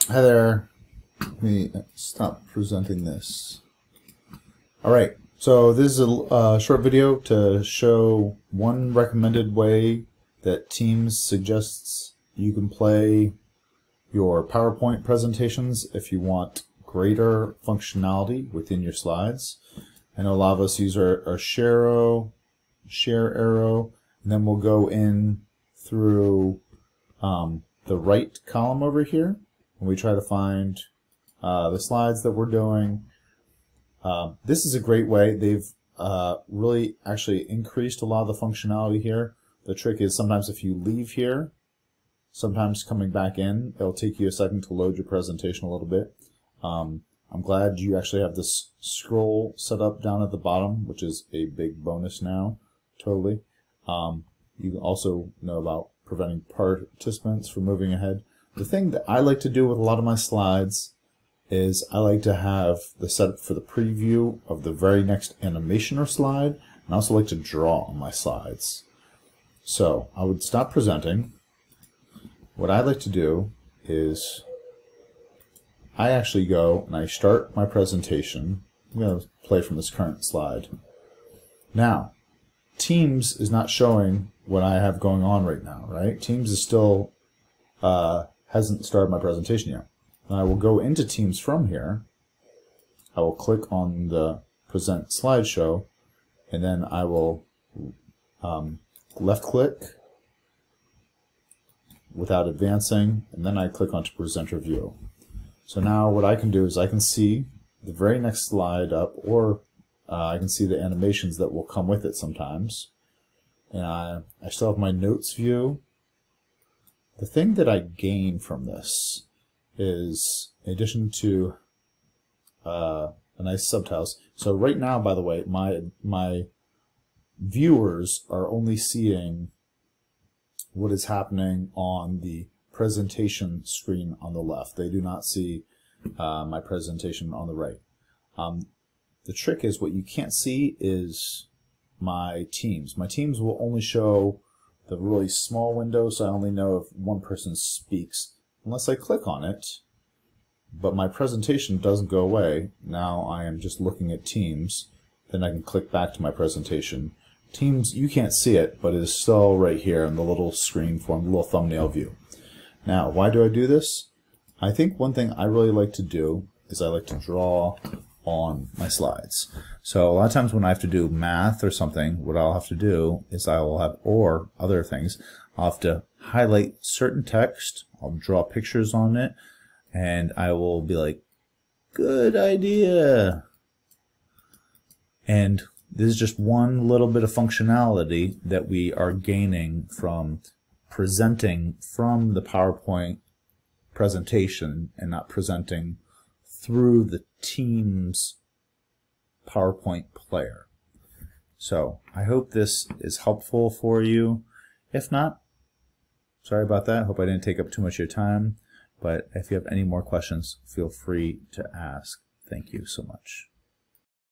Hi there. Let me stop presenting this. Alright, so this is a short video to show one recommended way that Teams suggests you can play your PowerPoint presentations if you want greater functionality within your slides. I know a lot of us use our share arrow, and then we'll go in through the right column over here, and we try to find the slides that we're doing. This is a great way. They've really actually increased a lot of the functionality here. The trick is sometimes if you leave here, sometimes coming back in, it'll take you a second to load your presentation a little bit. I'm glad you actually have this scroll set up down at the bottom, which is a big bonus now, totally. You also know about preventing participants from moving ahead. The thing that I like to do with a lot of my slides is I like to have the setup for the preview of the very next animation or slide, and I also like to draw on my slides. So I would stop presenting. What I like to do is I actually go and I start my presentation. I'm going to play from this current slide. Now, Teams is not showing what I have going on right now, right? Teams is still hasn't started my presentation yet. And I will go into Teams from here. I will click on the Present Slideshow, and then I will left click without advancing, and then I click onto Presenter View. So now what I can do is I can see the very next slide up, or I can see the animations that will come with it sometimes. And I still have my notes view. The thing that I gain from this is, in addition to a nice subtitles. So right now, by the way, my viewers are only seeing what is happening on the presentation screen on the left. They do not see my presentation on the right. The trick is what you can't see is my Teams. My Teams will only show the really small window, so I only know if one person speaks unless I click on it. But my presentation doesn't go away. Now I am just looking at Teams. Then I can click back to my presentation. Teams, you can't see it, but it is still right here in the little screen form, the little thumbnail view. Now, why do I do this? I think one thing I really like to do is I like to draw on my slides. So a lot of times when I have to do math or something, what I'll have to do is I will have, or other things, I'll have to highlight certain text, I'll draw pictures on it, and I will be like, good idea. And this is just one little bit of functionality that we are gaining from presenting from the PowerPoint presentation and not presenting through the Teams PowerPoint player. So I hope this is helpful for you. If not, sorry about that. I hope I didn't take up too much of your time. But if you have any more questions, feel free to ask. Thank you so much.